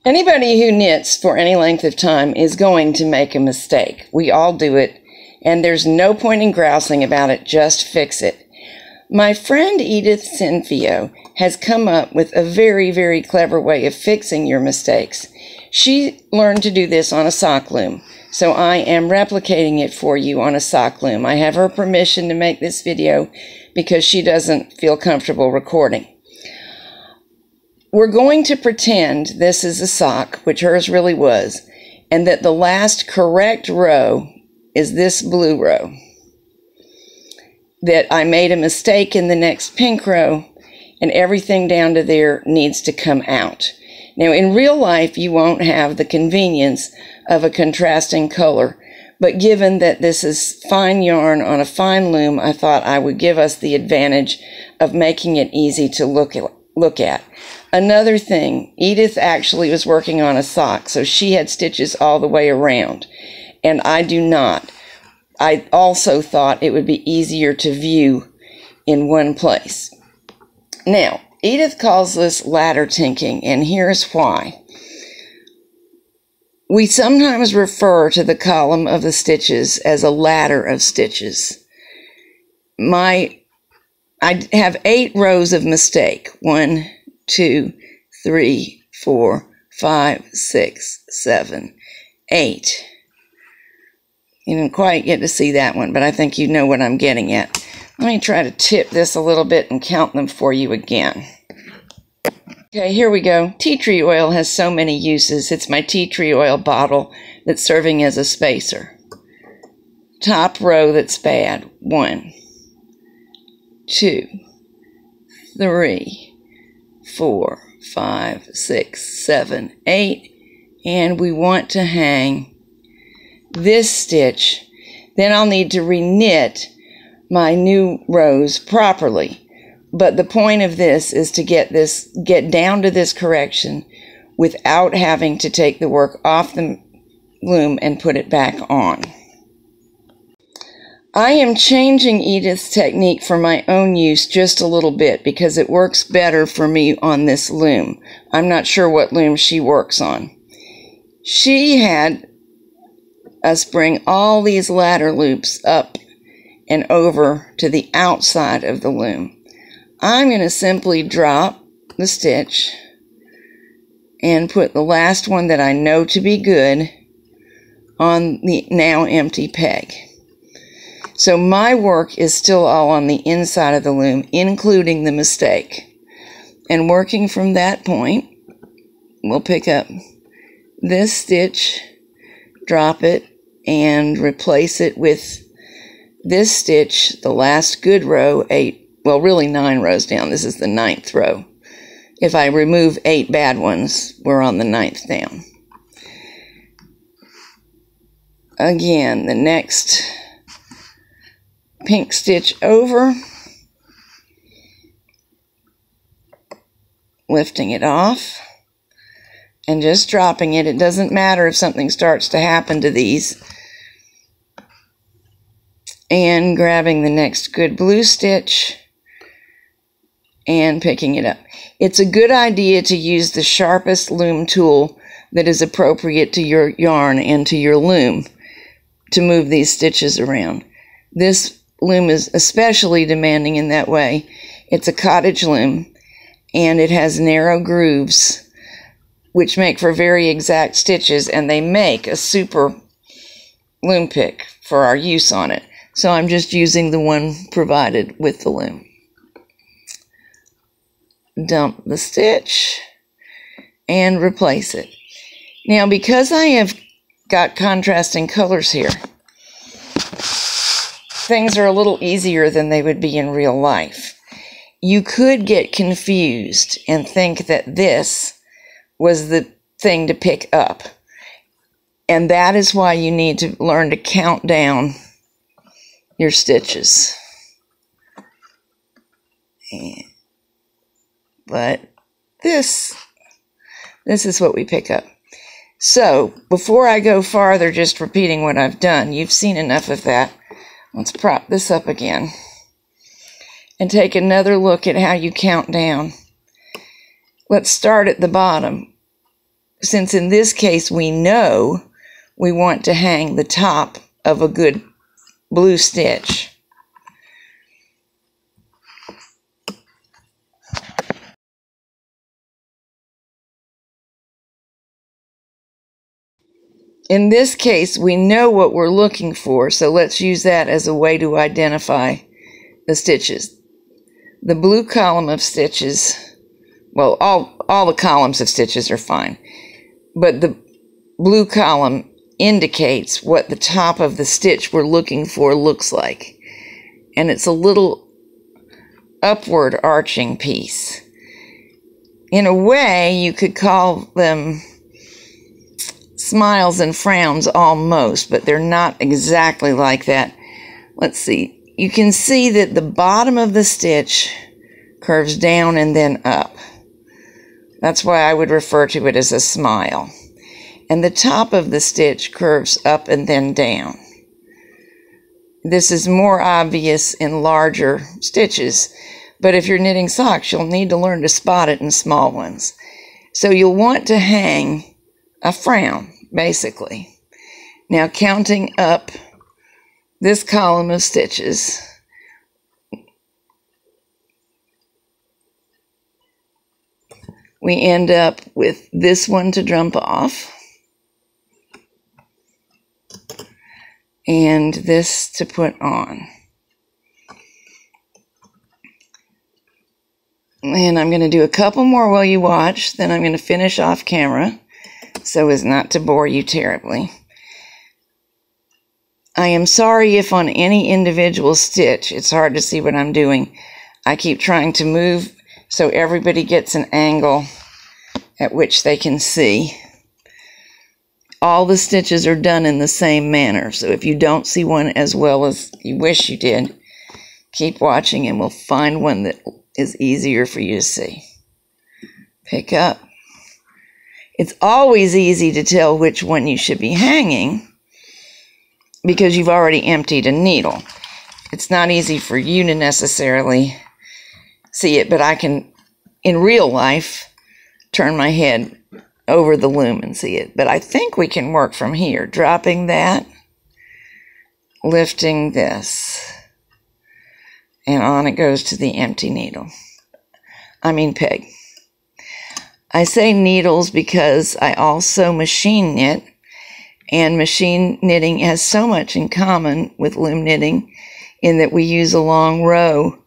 Anybody who knits for any length of time is going to make a mistake. We all do it, and there's no point in grousing about it. Just fix it. My friend Edith Sinfio has come up with a very, very clever way of fixing your mistakes. She learned to do this on a sock loom, so I am replicating it for you on a sock loom. I have her permission to make this video because she doesn't feel comfortable recording. We're going to pretend this is a sock, which hers really was, and that the last correct row is this blue row. That I made a mistake in the next pink row, and everything down to there needs to come out. Now, in real life, you won't have the convenience of a contrasting color, but given that this is fine yarn on a fine loom, I thought I would give us the advantage of making it easy to look at. Another thing, Edith actually was working on a sock, so she had stitches all the way around, and I do not. I also thought it would be easier to view in one place. Now, Edith calls this ladder tinking, and here's why. We sometimes refer to the column of the stitches as a ladder of stitches. I have 8 rows of mistake. 1, 2, 3, 4, 5, 6, 7, 8. You didn't quite get to see that one, but I think you know what I'm getting at. Let me try to tip this a little bit and count them for you again. Okay, here we go. Tea tree oil has so many uses. It's my tea tree oil bottle that's serving as a spacer. Top row that's bad. 1, 2, 3, 4, 5, 6, 7, 8. And we want to hang this stitch. Then I'll need to reknit my new rows properly. But the point of this is to get down to this correction without having to take the work off the loom and put it back on. I am changing Edith's technique for my own use just a little bit because it works better for me on this loom. I'm not sure what loom she works on. She had us bring all these ladder loops up and over to the outside of the loom. I'm going to simply drop the stitch and put the last one that I know to be good on the now empty peg. So my work is still all on the inside of the loom, including the mistake. And working from that point, we'll pick up this stitch, drop it, and replace it with this stitch, the last good row, 8, well, really 9 rows down. This is the 9th row. If I remove 8 bad ones, we're on the 9th down. Again, the next pink stitch over, lifting it off, and just dropping it. It doesn't matter if something starts to happen to these. And grabbing the next good blue stitch and picking it up. It's a good idea to use the sharpest loom tool that is appropriate to your yarn and to your loom to move these stitches around. This loom is especially demanding in that way. It's a cottage loom, and it has narrow grooves which make for very exact stitches, and they make a super loom pick for our use on it. So I'm just using the one provided with the loom. Dump the stitch and replace it. Now, because I have got contrasting colors here, things are a little easier than they would be in real life. You could get confused and think that this was the thing to pick up. And that is why you need to learn to count down your stitches. But this is what we pick up. So, before I go farther, just repeating what I've done, you've seen enough of that. Let's prop this up again and take another look at how you count down. Let's start at the bottom. since in this case we know we want to hang the top of a good blue stitch. In this case, we know what we're looking for, so let's use that as a way to identify the stitches. The blue column of stitches, well, all the columns of stitches are fine, but the blue column indicates what the top of the stitch we're looking for looks like. And it's a little upward arching piece. In a way, you could call them smiles and frowns almost, but they're not exactly like that. Let's see. You can see that the bottom of the stitch curves down and then up. That's why I would refer to it as a smile. And the top of the stitch curves up and then down. This is more obvious in larger stitches, but if you're knitting socks, you'll need to learn to spot it in small ones. So you'll want to hang a frown, basically. Now, counting up this column of stitches, we end up with this one to jump off and this to put on. And I'm going to do a couple more while you watch, then I'm going to finish off camera so as not to bore you terribly. I am sorry if on any individual stitch it's hard to see what I'm doing. I keep trying to move so everybody gets an angle at which they can see. All the stitches are done in the same manner, so if you don't see one as well as you wish you did, keep watching and we'll find one that is easier for you to see. Pick up. It's always easy to tell which one you should be hanging because you've already emptied a needle. It's not easy for you to necessarily see it, but I can, in real life, turn my head over the loom and see it. But I think we can work from here, dropping that, lifting this, and on it goes to the empty needle. Peg. I say needles because I also machine knit, and machine knitting has so much in common with loom knitting in that we use a long row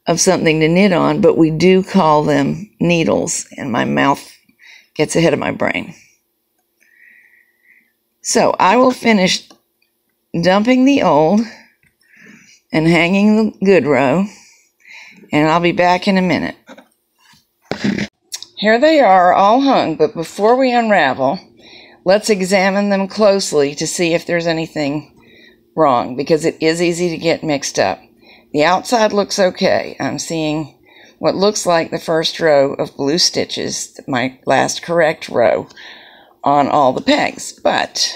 of something to knit on, but we do call them needles, and my mouth gets ahead of my brain. So I will finish dumping the old and hanging the good row, and I'll be back in a minute. Here they are, all hung, but before we unravel, let's examine them closely to see if there's anything wrong, because it is easy to get mixed up. The outside looks okay. I'm seeing what looks like the first row of blue stitches, my last correct row, on all the pegs. But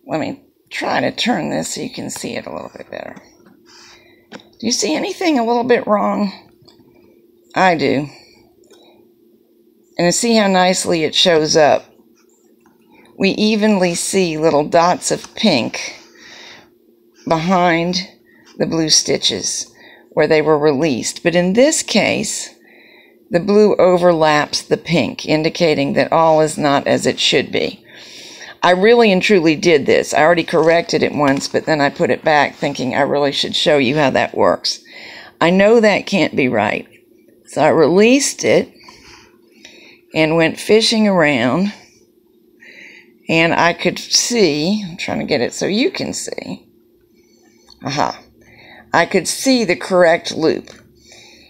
let me try to turn this so you can see it a little bit better. Do you see anything a little bit wrong? I do. And see how nicely it shows up. We evenly see little dots of pink behind the blue stitches where they were released. But in this case, the blue overlaps the pink, indicating that all is not as it should be. I really and truly did this. I already corrected it once, but then I put it back thinking I really should show you how that works. I know that can't be right. So I released it and went fishing around, and I could see, I'm trying to get it so you can see. Aha. I could see the correct loop.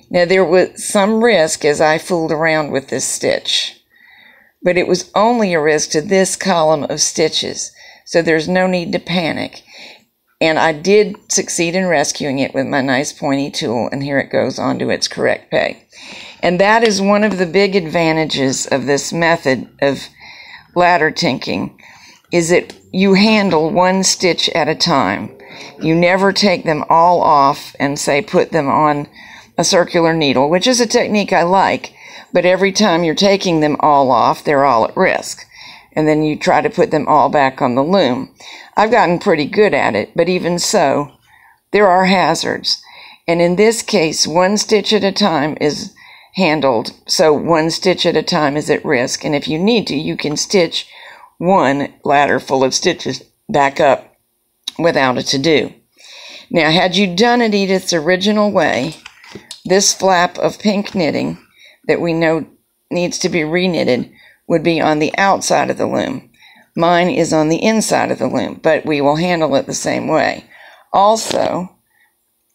Now there was some risk as I fooled around with this stitch, but it was only a risk to this column of stitches, so there's no need to panic. And I did succeed in rescuing it with my nice pointy tool, and here it goes onto its correct peg. And that is one of the big advantages of this method of ladder tinking, is that you handle one stitch at a time. You never take them all off and say put them on a circular needle, which is a technique I like, but every time you're taking them all off, they're all at risk. And then you try to put them all back on the loom. I've gotten pretty good at it, but even so, there are hazards. And in this case, 1 stitch at a time is handled, so 1 stitch at a time is at risk. And if you need to, you can stitch 1 ladder full of stitches back up without a to-do. Now, had you done it Edith's original way, this flap of pink knitting that we know needs to be re-knitted would be on the outside of the loom. Mine is on the inside of the loom, but we will handle it the same way. Also,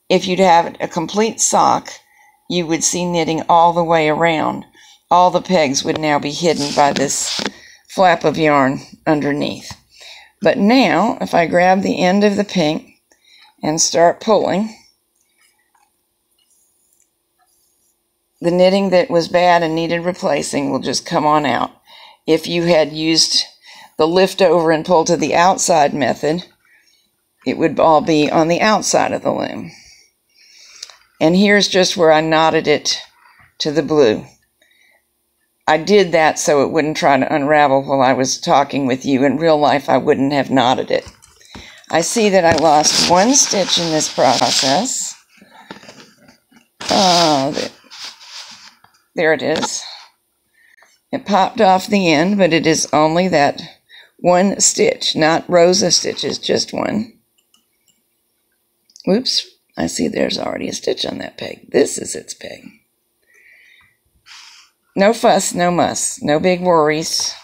if you'd have a complete sock, you would see knitting all the way around. All the pegs would now be hidden by this flap of yarn underneath. But now, if I grab the end of the pink and start pulling, the knitting that was bad and needed replacing will just come on out. If you had used the lift over and pull to the outside method, it would all be on the outside of the loom. And here's just where I knotted it to the blue. I did that so it wouldn't try to unravel while I was talking with you. In real life, I wouldn't have knotted it. I see that I lost 1 stitch in this process. There it is. It popped off the end, but it is only that 1 stitch, not rows of stitches, just 1. Oops, I see there's already a stitch on that peg. This is its peg. No fuss, no muss, no big worries.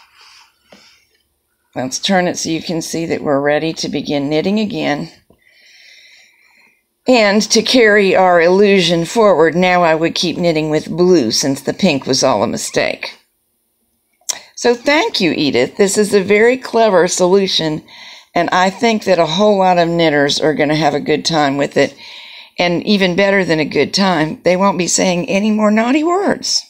Let's turn it so you can see that we're ready to begin knitting again. And to carry our illusion forward, now I would keep knitting with blue since the pink was all a mistake. So thank you, Edith. This is a very clever solution, and I think that a whole lot of knitters are going to have a good time with it. And even better than a good time, they won't be saying any more naughty words.